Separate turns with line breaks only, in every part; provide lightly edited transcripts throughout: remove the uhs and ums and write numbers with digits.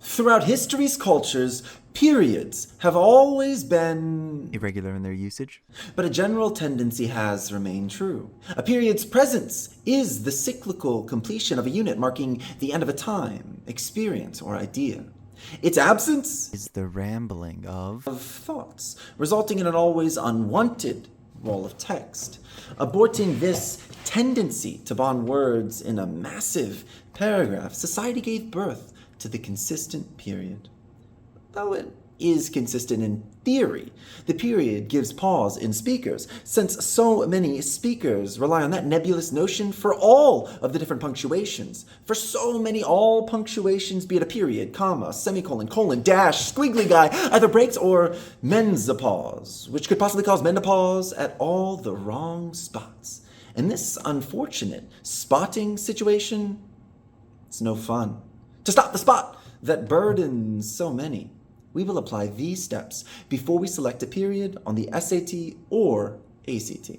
Throughout history's cultures, periods have always been
irregular in their usage.
but a general tendency has remained true. A period's presence is the cyclical completion of a unit, marking the end of a time, experience, or idea. Its absence
Is the rambling of
of thoughts, resulting in an always unwanted wall of text. Aborting this tendency to bond words in a massive paragraph, society gave birth to the consistent period. Though it is consistent in theory, the period gives pause in speakers, since so many speakers rely on that nebulous notion for all of the different punctuations. For so many, all punctuations, be it a period, comma, semicolon, colon, dash, squiggly guy, either breaks or mends a pause, which could possibly cause men to pause at all the wrong spots. And this unfortunate spotting situation, it's no fun. To stop the spot that burdens so many, we will apply these steps before we select a period on the SAT or ACT.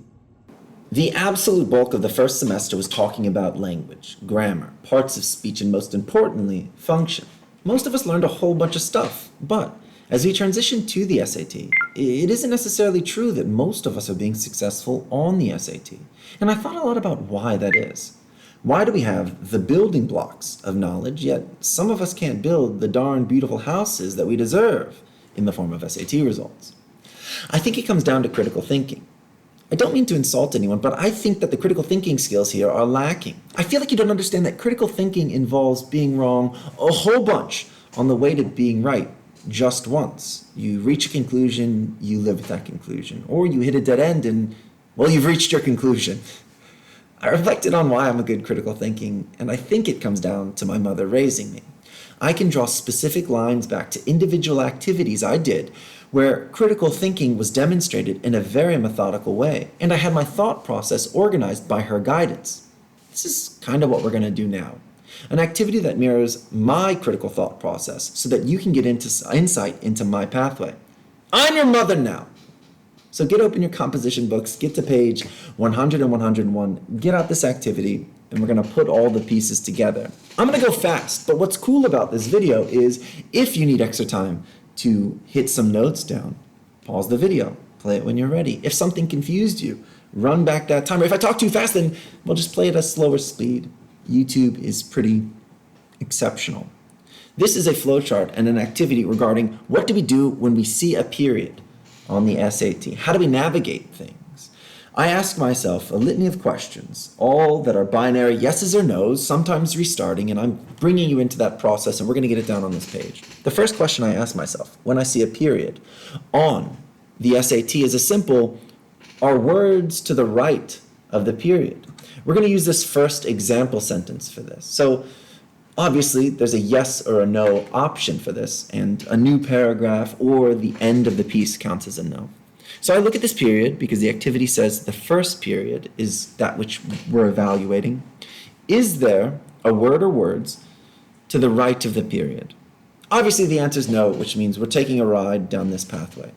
The absolute bulk of the first semester was talking about language, grammar, parts of speech, and most importantly, function. Most of us learned a whole bunch of stuff, but as we transition to the SAT, it isn't necessarily true that most of us are being successful on the SAT. And I thought a lot about why that is. Why do we have the building blocks of knowledge, yet some of us can't build the darn beautiful houses that we deserve in the form of SAT results? I think it comes down to critical thinking. I don't mean to insult anyone, but I think that the critical thinking skills here are lacking. I feel like you don't understand that critical thinking involves being wrong a whole bunch on the way to being right just once. You reach a conclusion, you live with that conclusion. Or you hit a dead end and, well, you've reached your conclusion. I reflected on why I'm a good critical thinking, and I think it comes down to my mother raising me. I can draw specific lines back to individual activities I did where critical thinking was demonstrated in a very methodical way, and I had my thought process organized by her guidance. This is kind of what we're going to do now. An activity that mirrors my critical thought process so that you can get insight into my pathway. I'm your mother now. So get open your composition books, get to page 100 and 101, get out this activity, and we're gonna put all the pieces together. I'm gonna go fast, but what's cool about this video is if you need extra time to hit some notes down, pause the video, play it when you're ready. If something confused you, run back that time. Or if I talk too fast, then we'll just play at a slower speed. YouTube is pretty exceptional. This is a flowchart and an activity regarding what do we do when we see a period on the SAT. How do we navigate things? I ask myself a litany of questions, all that are binary yeses or nos, sometimes restarting, and I'm bringing you into that process, and we're going to get it down on this page. The first question I ask myself when I see a period on the SAT is a simple, are words to the right of the period? We're going to use this first example sentence for this. So obviously, there's a yes or a no option for this, and a new paragraph or the end of the piece counts as a no. So I look at this period because the activity says the first period is that which we're evaluating. Is there a word or words to the right of the period? Obviously, the answer is no, which means we're taking a ride down this pathway.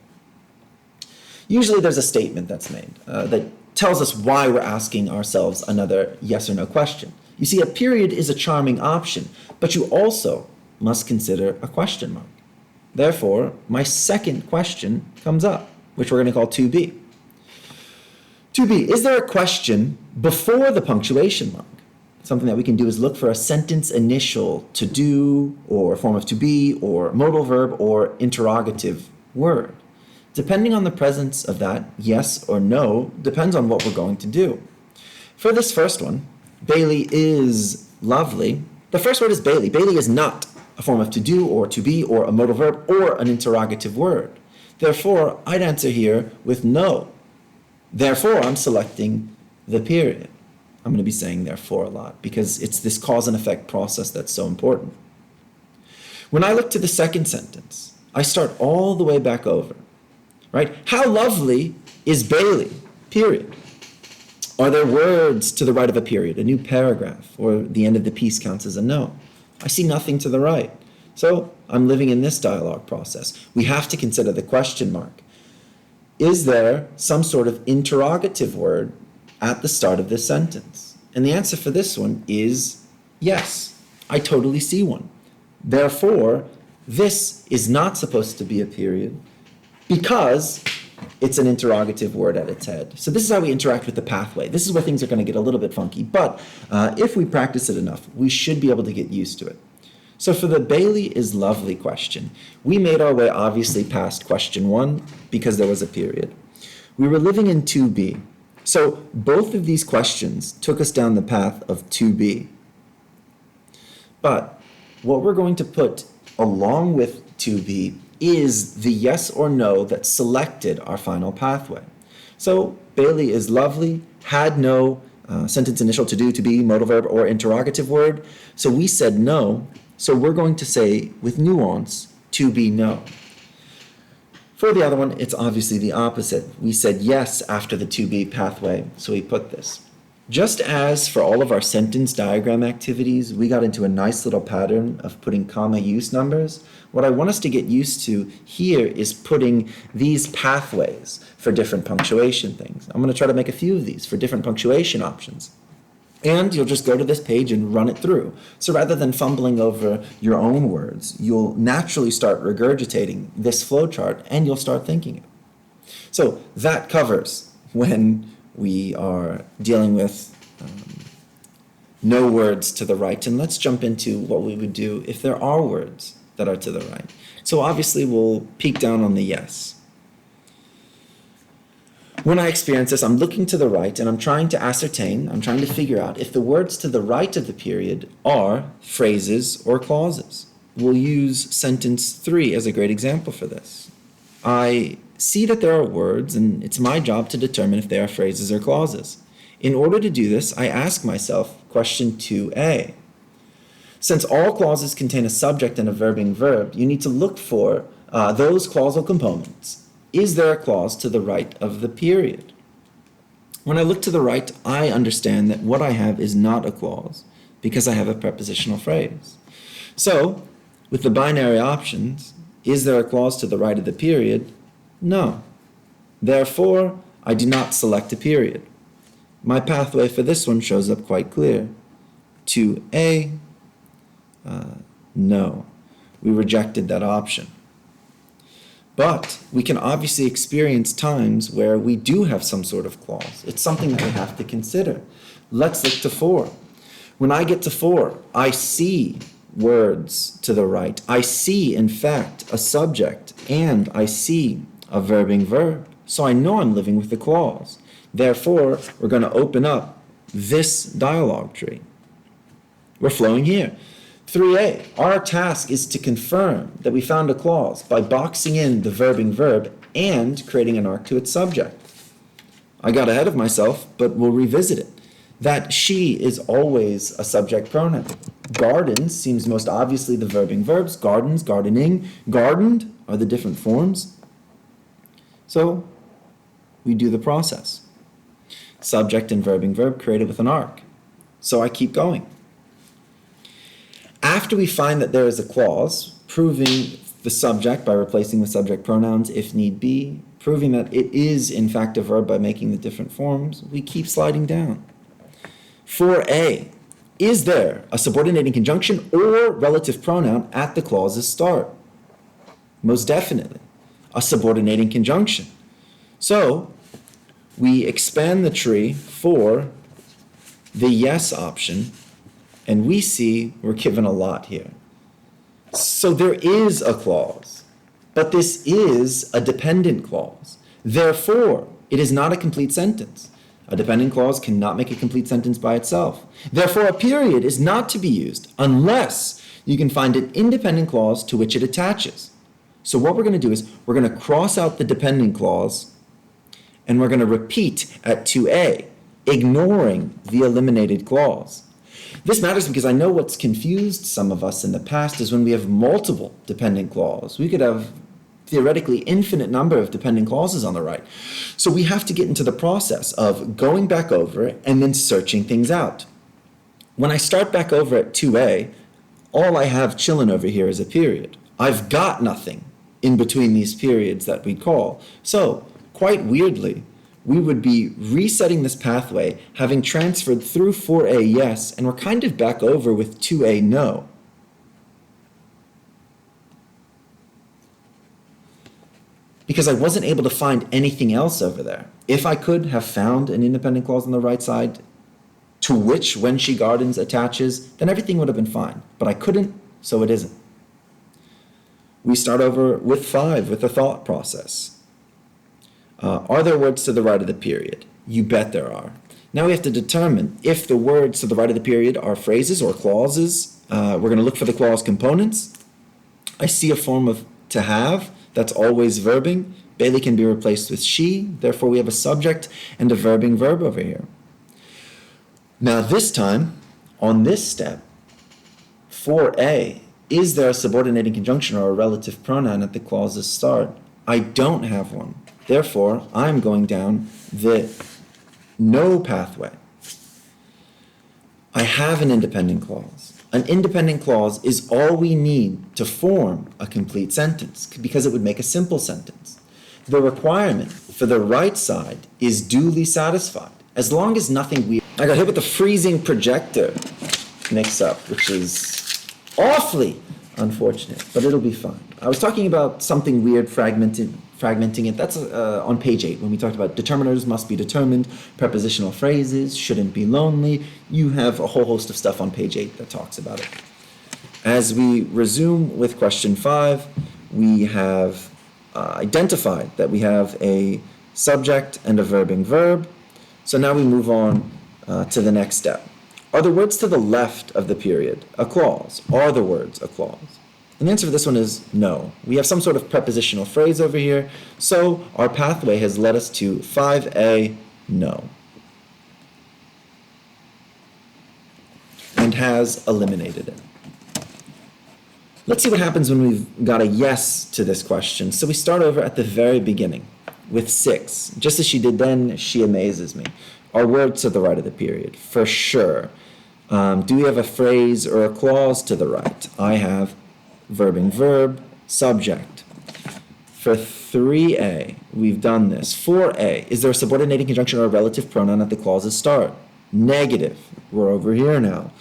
Usually, there's a statement that's made that tells us why we're asking ourselves another yes or no question. You see, a period is a charming option, but you also must consider a question mark. Therefore, my second question comes up, which we're going to call 2B. 2B, is there a question before the punctuation mark? Something that we can do is look for a sentence initial to do, or a form of to be, or modal verb, or interrogative word. Depending on the presence of that yes or no, depends on what we're going to do. For this first one, Bailey is lovely. The first word is Bailey. Bailey is not a form of to do or to be or a modal verb or an interrogative word. Therefore, I'd answer here with no. Therefore, I'm selecting the period. I'm going to be saying therefore a lot because it's this cause and effect process that's so important. When I look to the second sentence, I start all the way back over, right? How lovely is Bailey, period. Are there words to the right of a period, a new paragraph, or the end of the piece counts as a no? I see nothing to the right. So I'm living in this dialogue process. We have to consider the question mark. Is there some sort of interrogative word at the start of this sentence? And the answer for this one is yes. I totally see one. Therefore, this is not supposed to be a period because it's an interrogative word at its head. So this is how we interact with the pathway. This is where things are going to get a little bit funky, but if we practice it enough, we should be able to get used to it. So for the Bailey is lovely question, we made our way obviously past question 1 because there was a period. We were living in 2b. So both of these questions took us down the path of 2b. But what we're going to put along with 2b is the yes or no that selected our final pathway. So Bailey is lovely, had no sentence initial to do, to be, modal verb, or interrogative word. So we said no. So we're going to say with nuance, to be no. For the other one, it's obviously the opposite. We said yes after the to be pathway, so we put this. Just as for all of our sentence diagram activities, we got into a nice little pattern of putting comma use numbers, what I want us to get used to here is putting these pathways for different punctuation things. I'm going to try to make a few of these for different punctuation options. And you'll just go to this page and run it through. So rather than fumbling over your own words, you'll naturally start regurgitating this flowchart and you'll start thinking it. So that covers when we are dealing with no words to the right. And let's jump into what we would do if there are words that are to the right. So obviously we'll peek down on the yes. When I experience this, I'm looking to the right and I'm trying to figure out if the words to the right of the period are phrases or clauses. We'll use sentence 3 as a great example for this. I see that there are words and it's my job to determine if they are phrases or clauses. In order to do this, I ask myself question 2a. Since all clauses contain a subject and a verbing verb, you need to look for those clausal components. Is there a clause to the right of the period? When I look to the right, I understand that what I have is not a clause because I have a prepositional phrase. So, with the binary options, is there a clause to the right of the period? No. Therefore, I do not select a period. My pathway for this one shows up quite clear. 2A, no. We rejected that option. But we can obviously experience times where we do have some sort of clause. It's something that we have to consider. Let's look to 4. When I get to 4, I see words to the right. I see, in fact, a subject, and I see a verbing verb. So I know I'm living with the clause. Therefore, we're going to open up this dialogue tree. We're flowing here. 3a, our task is to confirm that we found a clause by boxing in the verbing verb and creating an arc to its subject. I got ahead of myself, but we'll revisit it. That she is always a subject pronoun. Garden seems most obviously the verbing verbs. Gardens, gardening, gardened are the different forms. So we do the process. Subject and verbing verb created with an arc. So I keep going. After we find that there is a clause, proving the subject by replacing the subject pronouns if need be, proving that it is in fact a verb by making the different forms, we keep sliding down. 4a, is there a subordinating conjunction or relative pronoun at the clause's start? Most definitely, a subordinating conjunction. So we expand the tree for the yes option, and we see we're given a lot here. So there is a clause, but this is a dependent clause. Therefore, it is not a complete sentence. A dependent clause cannot make a complete sentence by itself. Therefore, a period is not to be used unless you can find an independent clause to which it attaches. So what we're going to do is we're going to cross out the dependent clause and we're going to repeat at 2a, ignoring the eliminated clause. This matters because I know what's confused some of us in the past is when we have multiple dependent clauses. We could have theoretically infinite number of dependent clauses on the right. So we have to get into the process of going back over it and then searching things out. When I start back over at 2a, all I have chilling over here is a period. I've got nothing in between these periods that we call. So, quite weirdly, we would be resetting this pathway, having transferred through 4a yes, and we're kind of back over with 2a no. because I wasn't able to find anything else over there. If I could have found an independent clause on the right side to which when she gardens attaches, then everything would have been fine. But I couldn't, so it isn't. We start over with 5, with the thought process. Are there words to the right of the period? You bet there are. Now we have to determine if the words to the right of the period are phrases or clauses. We're going to look for the clause components. I see a form of to have that's always verbing. Bailey can be replaced with she. Therefore, we have a subject and a verbing verb over here. Now this time, on this step, 4a, is there a subordinating conjunction or a relative pronoun at the clause's start? I don't have one. Therefore, I'm going down the no pathway. I have an independent clause. An independent clause is all we need to form a complete sentence because it would make a simple sentence. The requirement for the right side is duly satisfied. As long as nothing weird. I got hit with a freezing projector mix-up, which is awfully unfortunate, but it'll be fine. I was talking about something weird, fragmenting it. That's on page 8 when we talked about determiners must be determined, prepositional phrases shouldn't be lonely. You have a whole host of stuff on page 8 that talks about it. As we resume with question 5, we have identified that we have a subject and a verbing verb. So now we move on to the next step. Are the words to the left of the period a clause? Are the words a clause? And the answer for this one is no. We have some sort of prepositional phrase over here, so our pathway has led us to 5a, no. And has eliminated it. Let's see what happens when we've got a yes to this question. So we start over at the very beginning with 6. Just as she did then, she amazes me. Are words to the right of the period? For sure. Do we have a phrase or a clause to the right? I have verbing verb, subject. For 3a, we've done this. 4a, is there a subordinating conjunction or a relative pronoun at the clause's start? Negative. We're over here now.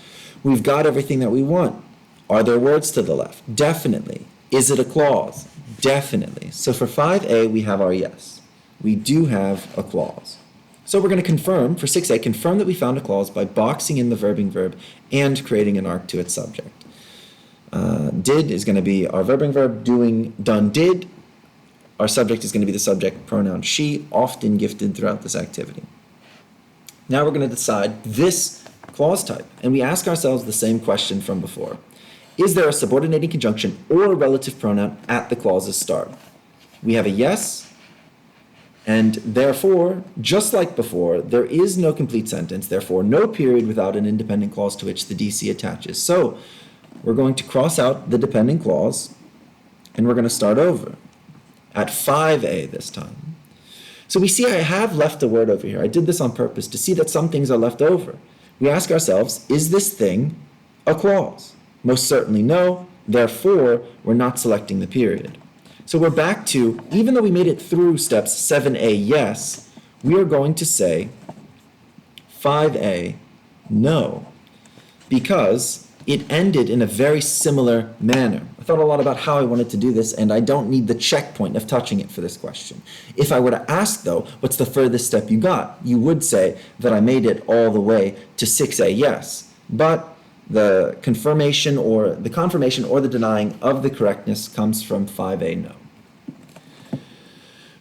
We've got everything that we want. Are there words to the left? Definitely. Is it a clause? Definitely. So for 5a, we have our yes. We do have a clause. So we're going to confirm, for 6a, confirm that we found a clause by boxing in the verbing verb and creating an arc to its subject. Did is going to be our verbing verb, doing, done, did. Our subject is going to be the subject pronoun she, often gifted throughout this activity. Now we're going to decide this clause type, and we ask ourselves the same question from before. Is there a subordinating conjunction or a relative pronoun at the clause's start? We have a yes, and therefore, just like before, there is no complete sentence, therefore no period without an independent clause to which the DC attaches. So we're going to cross out the dependent clause, and we're going to start over at 5a this time. So we see I have left a word over here. I did this on purpose to see that some things are left over. We ask ourselves, is this thing a clause? Most certainly no, therefore we're not selecting the period. So we're back to, even though we made it through steps 7a yes, we are going to say 5a no, because it ended in a very similar manner. I thought a lot about how I wanted to do this, and I don't need the checkpoint of touching it for this question. If I were to ask, though, what's the furthest step you got, you would say that I made it all the way to 6a yes. But the confirmation or the denying of the correctness comes from 5a no.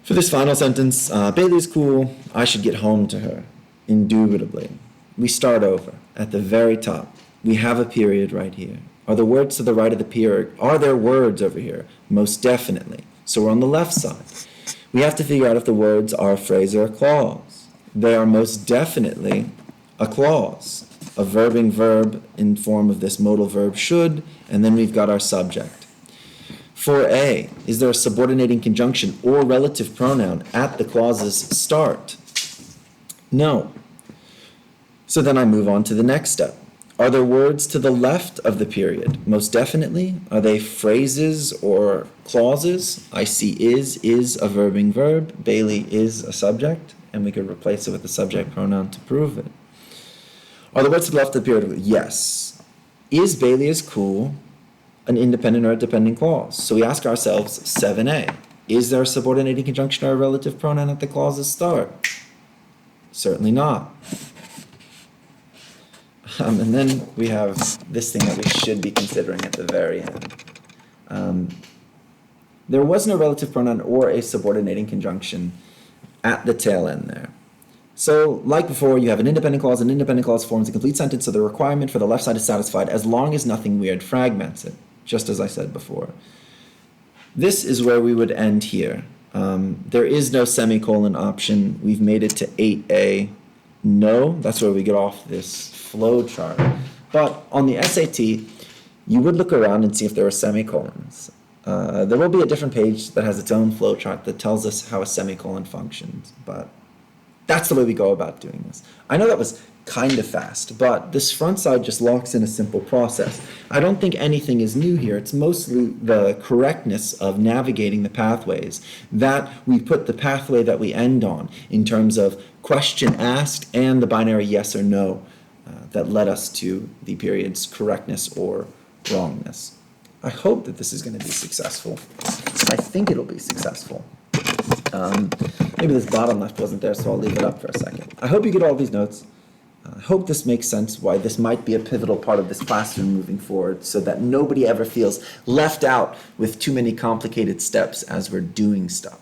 For this final sentence, Bailey is cool. I should get home to her. Indubitably. We start over at the very top. We have a period right here. Are the words to the right of the period? Are there words over here? Most definitely. So we're on the left side. We have to figure out if the words are a phrase or a clause. They are most definitely a clause. A verbing verb in form of this modal verb should, and then we've got our subject. 4a, is there a subordinating conjunction or relative pronoun at the clause's start? No. So then I move on to the next step. Are there words to the left of the period? Most definitely. Are they phrases or clauses? I see is a verbing verb. Bailey is a subject, and we could replace it with the subject pronoun to prove it. Are the words to the left of the period? Yes. Is Bailey is cool an independent or a dependent clause? So we ask ourselves 7a. Is there a subordinating conjunction or a relative pronoun at the clause's start? Certainly not. And then we have this thing that we should be considering at the very end. There was no relative pronoun or a subordinating conjunction at the tail end there. So, like before, you have an independent clause. An independent clause forms a complete sentence, so the requirement for the left side is satisfied as long as nothing weird fragments it, just as I said before. This is where we would end here. There is no semicolon option. We've made it to 8a. No, that's where we get off this flow chart. But on the SAT, you would look around and see if there are semicolons. There will be a different page that has its own flow chart that tells us how a semicolon functions, but that's the way we go about doing this. I know that was kind of fast, but this front side just locks in a simple process. I don't think anything is new here. It's mostly the correctness of navigating the pathways, that we put the pathway that we end on in terms of question asked and the binary yes or no that led us to the period's correctness or wrongness. I hope that this is going to be successful. I think it'll be successful. Maybe this bottom left wasn't there, so I'll leave it up for a second. I hope you get all these notes. I hope this makes sense, why this might be a pivotal part of this classroom moving forward, so that nobody ever feels left out with too many complicated steps as we're doing stuff.